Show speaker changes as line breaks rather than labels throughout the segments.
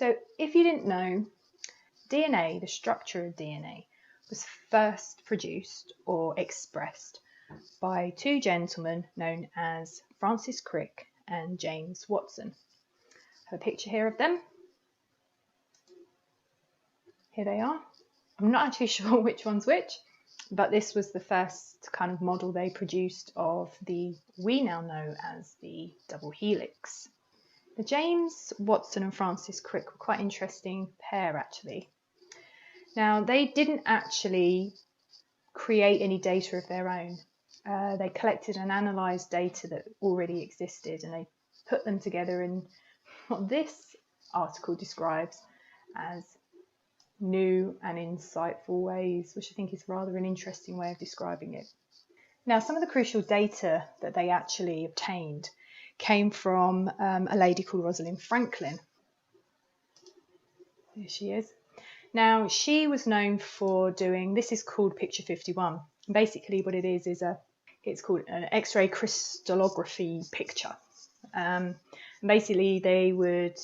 So if you didn't know, DNA, the structure of DNA, was first produced or expressed by two gentlemen known as Francis Crick and James Watson. I have a picture here of them. Here they are. I'm not actually sure which one's which, but this was the first kind of model they produced of the we now know as the double helix. The James Watson and Francis Crick were quite an interesting pair, actually. Now, they didn't actually create any data of their own. They collected and analysed data that already existed, and they put them together in what this article describes as new and insightful ways, which I think is rather an interesting way of describing it. Now, some of the crucial data that they actually obtained came from a lady called Rosalind Franklin. Here she is. Now, she was known for doing, this is called Picture 51. Basically what it is it's called an X-ray crystallography picture. Basically they would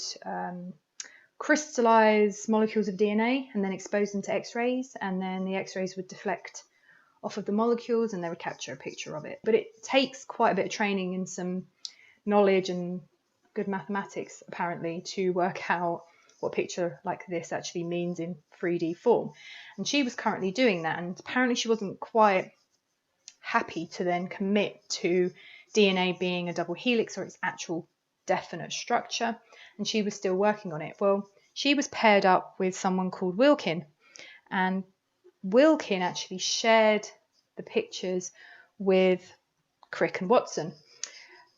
crystallize molecules of DNA and then expose them to X-rays, and then the X-rays would deflect off of the molecules and they would capture a picture of it. But it takes quite a bit of training and some knowledge and good mathematics apparently to work out what a picture like this actually means in 3D form. And she was currently doing that, and apparently she wasn't quite happy to then commit to DNA being a double helix or its actual definite structure, and she was still working on it. Well, she was paired up with someone called Wilkin, and Wilkin actually shared the pictures with Crick and Watson.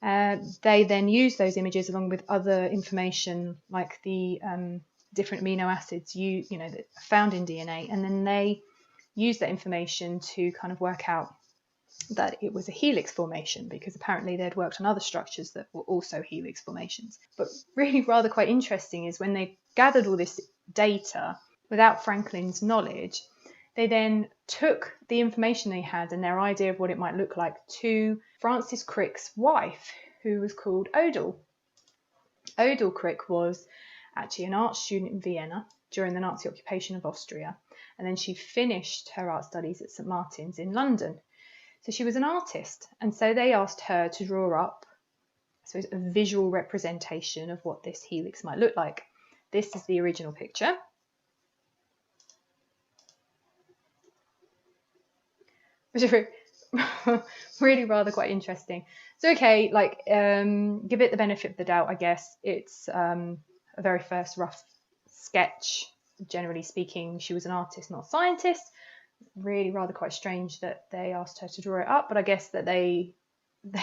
They then used those images along with other information like the different amino acids that are found in DNA, and then they used that information to kind of work out that it was a helix formation, because apparently they'd worked on other structures that were also helix formations. But really rather quite interesting is when they gathered all this data without Franklin's knowledge, they then took the information they had and their idea of what it might look like to Francis Crick's wife, who was called Odile. Odile Crick was actually an art student in Vienna during the Nazi occupation of Austria, and then she finished her art studies at St Martin's in London. So she was an artist, and so they asked her to draw up, I suppose, a visual representation of what this helix might look like. This is the original picture. Which is really rather quite interesting. So okay, give it the benefit of the doubt, I guess. It's a very first rough sketch. Generally speaking, she was an artist, not a scientist. Really rather quite strange that they asked her to draw it up, but I guess that they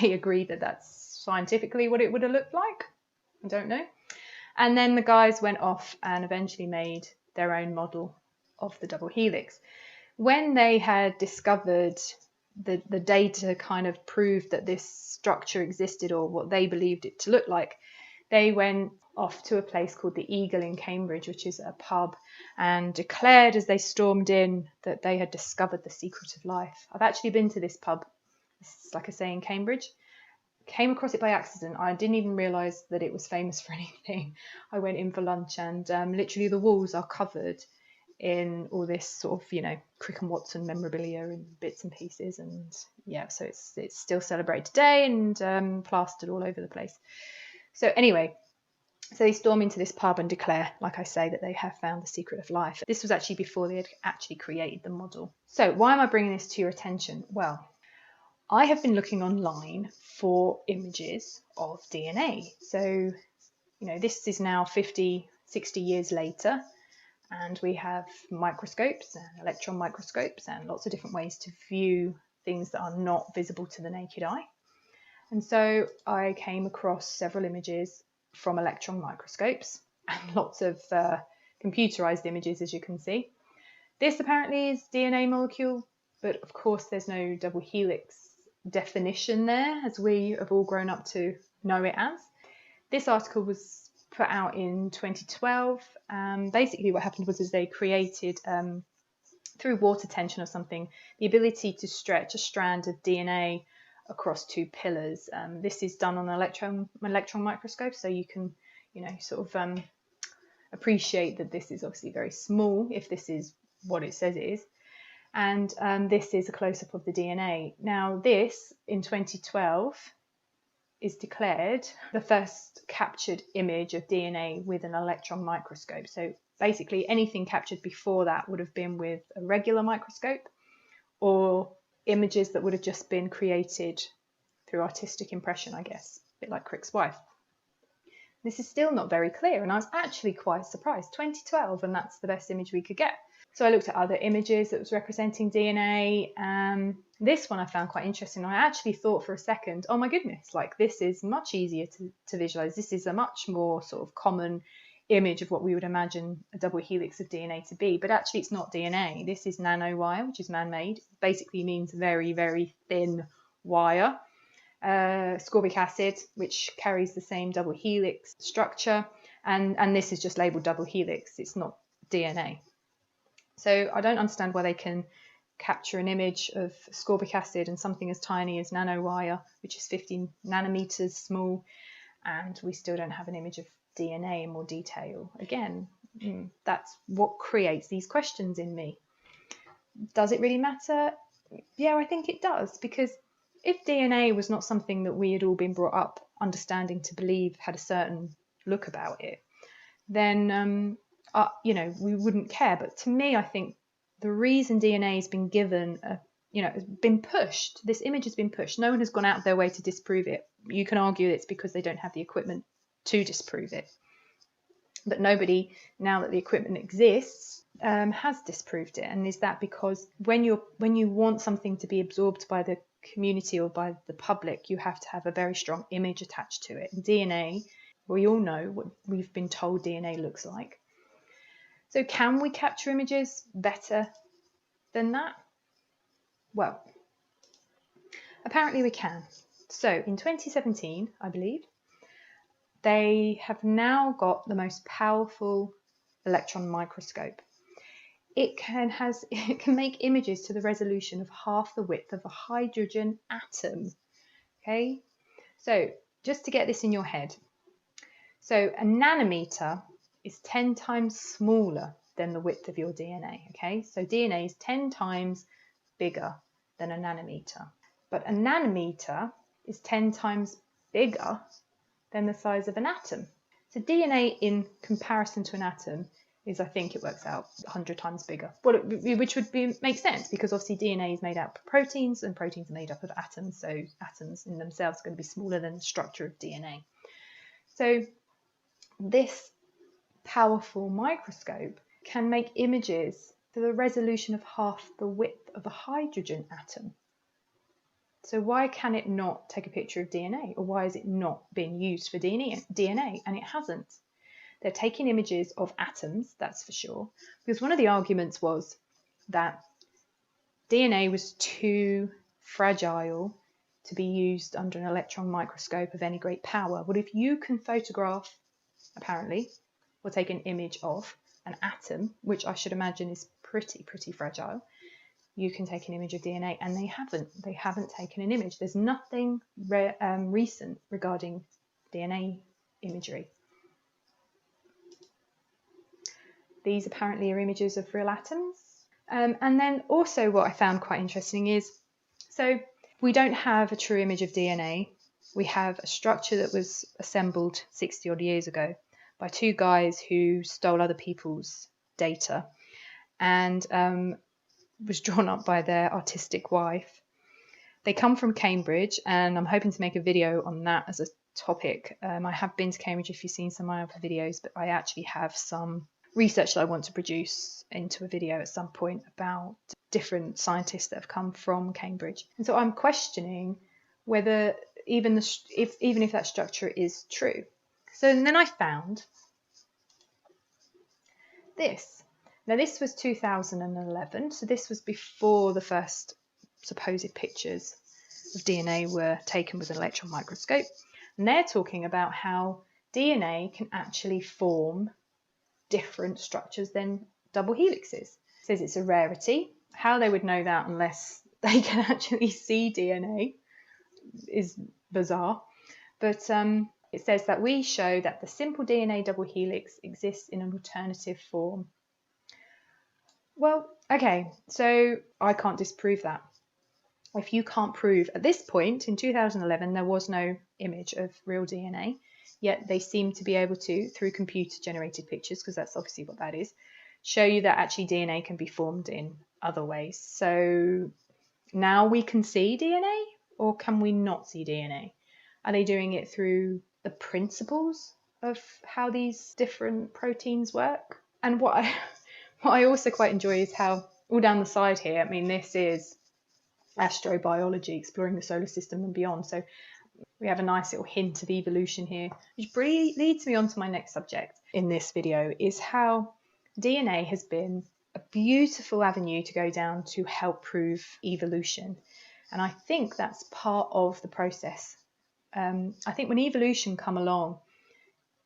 agreed that that's scientifically what it would have looked like. I don't know. And then the guys went off and eventually made their own model of the double helix. When they had discovered the data kind of proved that this structure existed, or what they believed it to look like, they went off to a place called the Eagle in Cambridge, which is a pub, and declared as they stormed in that they had discovered the secret of life. I've actually been to this pub, this is, like I say, in Cambridge. Came across it by accident. I didn't even realise that it was famous for anything. I went in for lunch, and literally the walls are covered in all this sort of, Crick and Watson memorabilia and bits and pieces, and yeah, so it's still celebrated today and plastered all over the place. So anyway, so they storm into this pub and declare, like I say, that they have found the secret of life. This was actually before they had actually created the model. So why am I bringing this to your attention? Well, I have been looking online for images of DNA. So, this is now 50, 60 years later, and we have microscopes and electron microscopes and lots of different ways to view things that are not visible to the naked eye. And so I came across several images from electron microscopes and lots of computerized images, as you can see. This apparently is DNA molecule, but of course there's no double helix definition there, as we have all grown up to know it as. This article was put out in 2012. Basically what happened was they created, through water tension or something, the ability to stretch a strand of DNA across two pillars. This is done on an electron microscope, so you can, appreciate that this is obviously very small, if this is what it says it is. And this is a close-up of the DNA. Now this, in 2012, is declared the first captured image of DNA with an electron microscope. So basically anything captured before that would have been with a regular microscope, or images that would have just been created through artistic impression, I guess, a bit like Crick's wife. This is still not very clear, and I was actually quite surprised. 2012, and that's the best image we could get. So I looked at other images that was representing DNA. This one I found quite interesting. I actually thought for a second, oh my goodness, like this is much easier to visualize. This is a much more sort of common image of what we would imagine a double helix of DNA to be. But actually it's not DNA. This is nanowire, which is man-made. Basically means very, very thin wire. Ascorbic acid, which carries the same double helix structure. And this is just labeled double helix. It's not DNA. So I don't understand why they can capture an image of ascorbic acid and something as tiny as nanowire, which is 15 nanometers small, and we still don't have an image of DNA in more detail. Again, that's what creates these questions in me. Does it really matter? Yeah, I think it does, because if DNA was not something that we had all been brought up understanding to believe had a certain look about it, then we wouldn't care. But to me, I think the reason DNA has been given, has been pushed, this image has been pushed. No one has gone out of their way to disprove it. You can argue it's because they don't have the equipment to disprove it. But nobody, now that the equipment exists, has disproved it. And is that because when you want something to be absorbed by the community or by the public, you have to have a very strong image attached to it. And DNA, we all know what we've been told DNA looks like. So can we capture images better than that? Well, apparently we can. So in 2017, I believe, they have now got the most powerful electron microscope. It can make images to the resolution of half the width of a hydrogen atom. Okay, so just to get this in your head. So a nanometer is 10 times smaller than the width of your DNA. Okay, so DNA is 10 times bigger than a nanometer. But a nanometer is 10 times bigger than the size of an atom. So DNA in comparison to an atom is, I think it works out 100 times bigger, which would make sense, because obviously DNA is made up of proteins, and proteins are made up of atoms, so atoms in themselves are going to be smaller than the structure of DNA. So this powerful microscope can make images to the resolution of half the width of a hydrogen atom. So why can it not take a picture of DNA, or why is it not being used for DNA? And it hasn't. They're taking images of atoms, that's for sure, because one of the arguments was that DNA was too fragile to be used under an electron microscope of any great power. But if you can photograph, apparently, or take an image of an atom, which I should imagine is pretty fragile, you can take an image of DNA, and they haven't taken an image. There's nothing recent regarding DNA imagery. These apparently are images of real atoms. And then also what I found quite interesting is, so we don't have a true image of DNA. We have a structure that was assembled 60 odd years ago by two guys who stole other people's data, and was drawn up by their artistic wife. They come from Cambridge, and I'm hoping to make a video on that as a topic. I have been to Cambridge, if you've seen some of my other videos, but I actually have some research that I want to produce into a video at some point about different scientists that have come from Cambridge. And so I'm questioning whether even if that structure is true. So then I found this. Now this was 2011, so this was before the first supposed pictures of DNA were taken with an electron microscope. And they're talking about how DNA can actually form different structures than double helixes. It says it's a rarity. How they would know that unless they can actually see DNA is bizarre. But It says that we show that the simple DNA double helix exists in an alternative form. Well, okay, so I can't disprove that. If you can't prove, at this point in 2011, there was no image of real DNA, yet they seem to be able to, through computer generated pictures, because that's obviously what that is, show you that actually DNA can be formed in other ways. So now we can see DNA, or can we not see DNA? Are they doing it through the principles of how these different proteins work? And what I also quite enjoy is how all down the side here, I mean, this is astrobiology, exploring the solar system and beyond. So we have a nice little hint of evolution here, which leads me on to my next subject in this video, is how DNA has been a beautiful avenue to go down to help prove evolution. And I think that's part of the process. I think when evolution come along,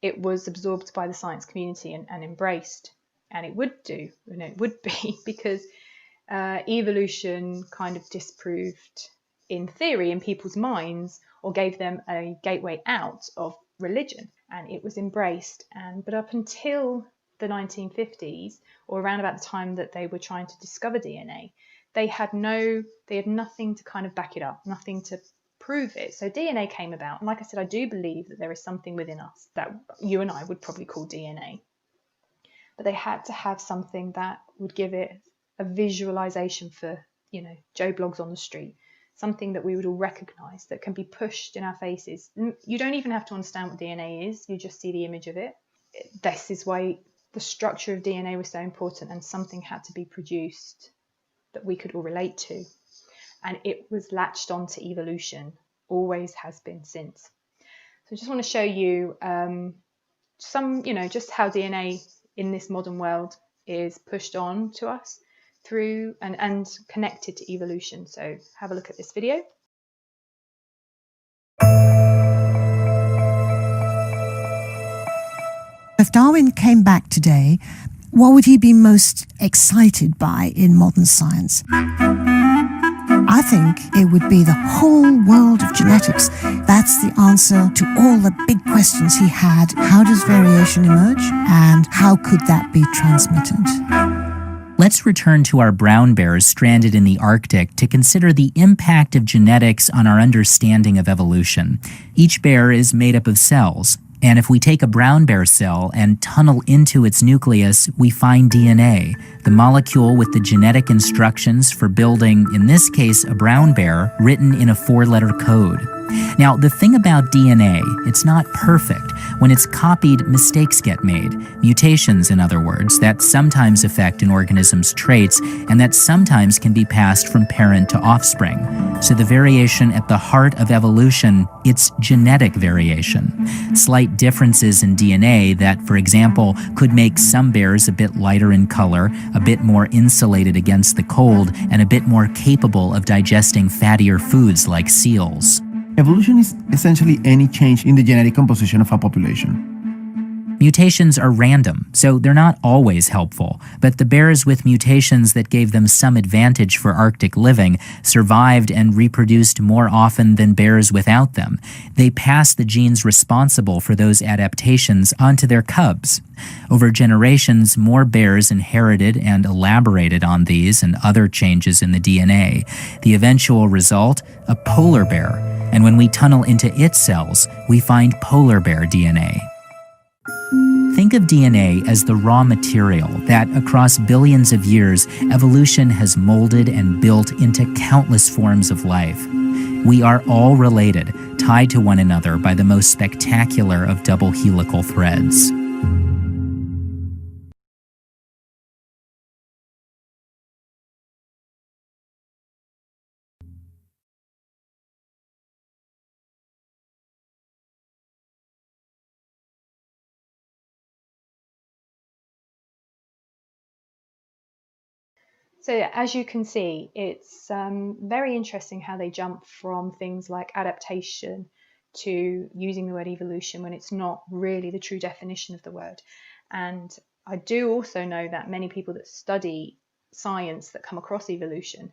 it was absorbed by the science community and embraced. And it would do, it would be, because evolution kind of disproved, in theory, in people's minds, or gave them a gateway out of religion, and it was embraced. But up until the 1950s, or around about the time that they were trying to discover DNA, they had nothing to kind of back it up, nothing to prove it. So DNA came about, and like I said, I do believe that there is something within us that you and I would probably call DNA, but they had to have something that would give it a visualization for, Joe Bloggs on the street, something that we would all recognize, that can be pushed in our faces. You don't even have to understand what DNA is, you just see the image of it. This is why the structure of DNA was so important, and something had to be produced that we could all relate to. And it was latched onto evolution, always has been since. So I just want to show you some, just how DNA in this modern world is pushed on to us through and connected to evolution. So have a look at this video.
If Darwin came back today, what would he be most excited by in modern science? I think it would be the whole world of genetics. That's the answer to all the big questions he had. How does variation emerge, and how could that be transmitted?
Let's return to our brown bears stranded in the Arctic to consider the impact of genetics on our understanding of evolution. Each bear is made up of cells, and if we take a brown bear cell and tunnel into its nucleus, we find DNA, the molecule with the genetic instructions for building, in this case, a brown bear, written in a 4-letter code. Now, the thing about DNA, it's not perfect. When it's copied, mistakes get made. Mutations, in other words, that sometimes affect an organism's traits and that sometimes can be passed from parent to offspring. So the variation at the heart of evolution, it's genetic variation. Slight differences in DNA that, for example, could make some bears a bit lighter in color, a bit more insulated against the cold, and a bit more capable of digesting fattier foods like seals.
Evolution is essentially any change in the genetic composition of a population.
Mutations are random, so they're not always helpful, but the bears with mutations that gave them some advantage for Arctic living survived and reproduced more often than bears without them. They passed the genes responsible for those adaptations onto their cubs. Over generations, more bears inherited and elaborated on these and other changes in the DNA. The eventual result? A polar bear. And when we tunnel into its cells, we find polar bear DNA. Think of DNA as the raw material that, across billions of years, evolution has molded and built into countless forms of life. We are all related, tied to one another by the most spectacular of double helical threads.
So as you can see, it's very interesting how they jump from things like adaptation to using the word evolution when it's not really the true definition of the word. And I do also know that many people that study science that come across evolution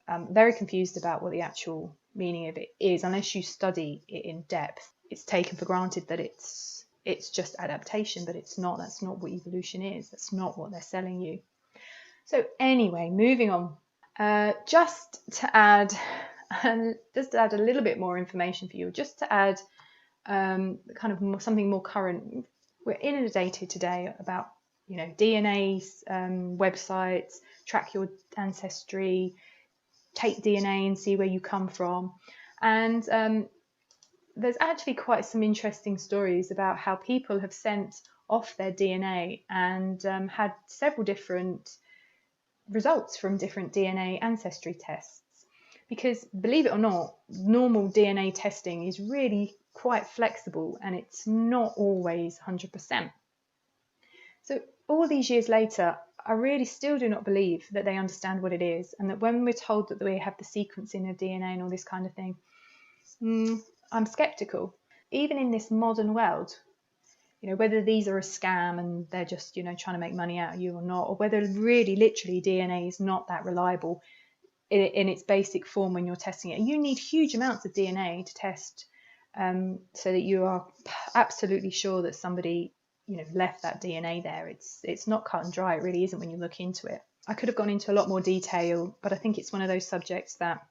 are very confused about what the actual meaning of it is unless you study it in depth. it's taken for granted that it's just adaptation, but it's not. That's not what evolution is. That's not what they're selling you. So anyway, moving on. Just to add a little bit more information for you, just to add kind of something more current. We're inundated today about, you know, DNA's websites, track your ancestry, take DNA and see where you come from. And there's actually quite some interesting stories about how people have sent off their DNA and had several different results from different DNA ancestry tests. Because believe it or not, normal DNA testing is really quite flexible and it's not always 100%. So all these years later, I really still do not believe that they understand what it is, and that when we're told that we have the sequencing of DNA and all this kind of thing, I'm skeptical. Even in this modern world, you know, whether these are a scam and they're just, you know, trying to make money out of you or not, or whether really literally DNA is not that reliable in its basic form when you're testing it. You need huge amounts of DNA to test so that you are absolutely sure that somebody, you know, left that DNA there. It's not cut and dry. It really isn't when you look into it. I could have gone into a lot more detail, but I think it's one of those subjects that,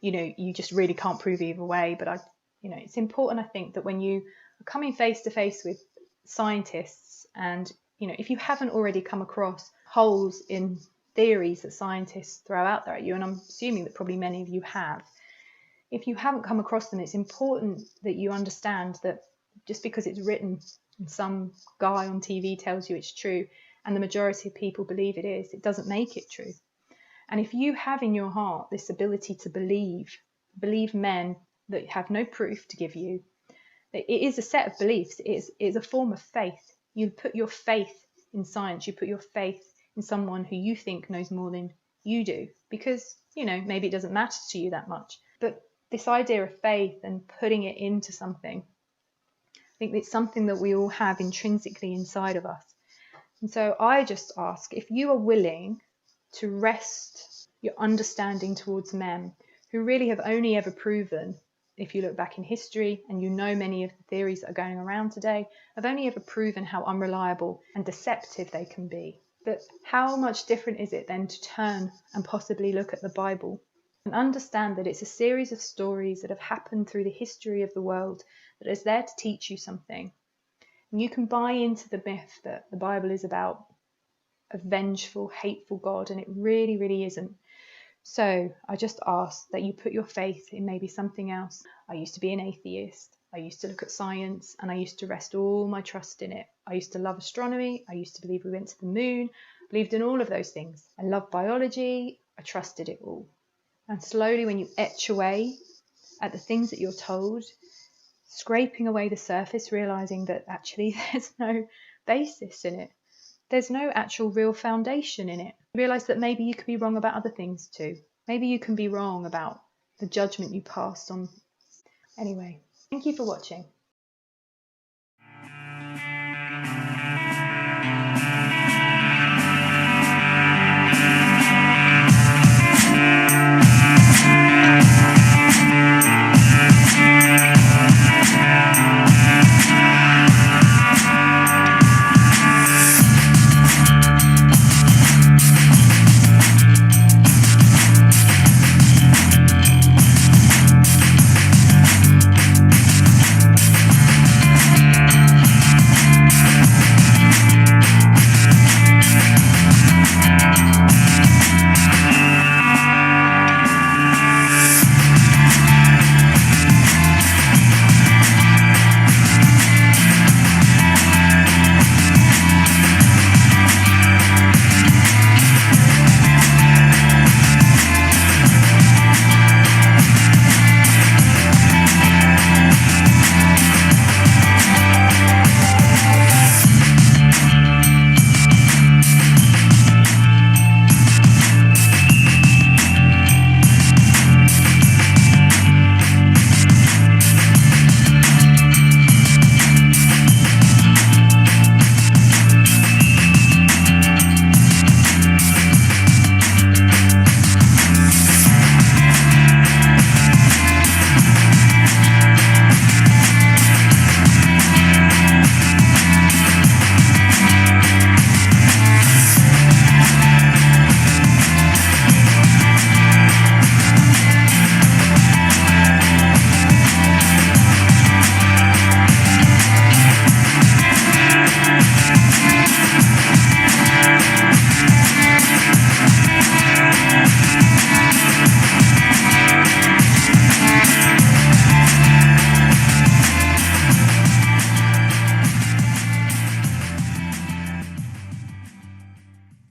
you know, you just really can't prove either way. But you know, it's important, I think, that when you are coming face to face with scientists, and, you know, if you haven't already come across holes in theories that scientists throw out there at you, and I'm assuming that probably many of you have, if you haven't come across them, it's important that you understand that just because it's written and some guy on TV tells you it's true and the majority of people believe it is, it doesn't make it true. And if you have in your heart this ability to believe men that have no proof to give you, it is a set of beliefs, it is a form of faith. You put your faith in science, you put your faith in someone who you think knows more than you do, because, you know, maybe it doesn't matter to you that much. But this idea of faith and putting it into something, I think it's something that we all have intrinsically inside of us. And so I just ask, if you are willing to rest your understanding towards men who really have only ever proven, if you look back in history and you know many of the theories that are going around today, have only ever proven how unreliable and deceptive they can be. But how much different is it then to turn and possibly look at the Bible and understand that it's a series of stories that have happened through the history of the world that is there to teach you something. And you can buy into the myth that the Bible is about a vengeful, hateful God, and it really, really isn't. So I just ask that you put your faith in maybe something else. I used to be an atheist. I used to look at science and I used to rest all my trust in it. I used to love astronomy. I used to believe we went to the moon. I believed in all of those things. I loved biology. I trusted it all. And slowly, when you etch away at the things that you're told, scraping away the surface, realizing that actually there's no basis in it. There's no actual real foundation in it. Realize that maybe you could be wrong about other things too. Maybe you can be wrong about the judgment you passed on. Anyway, thank you for watching.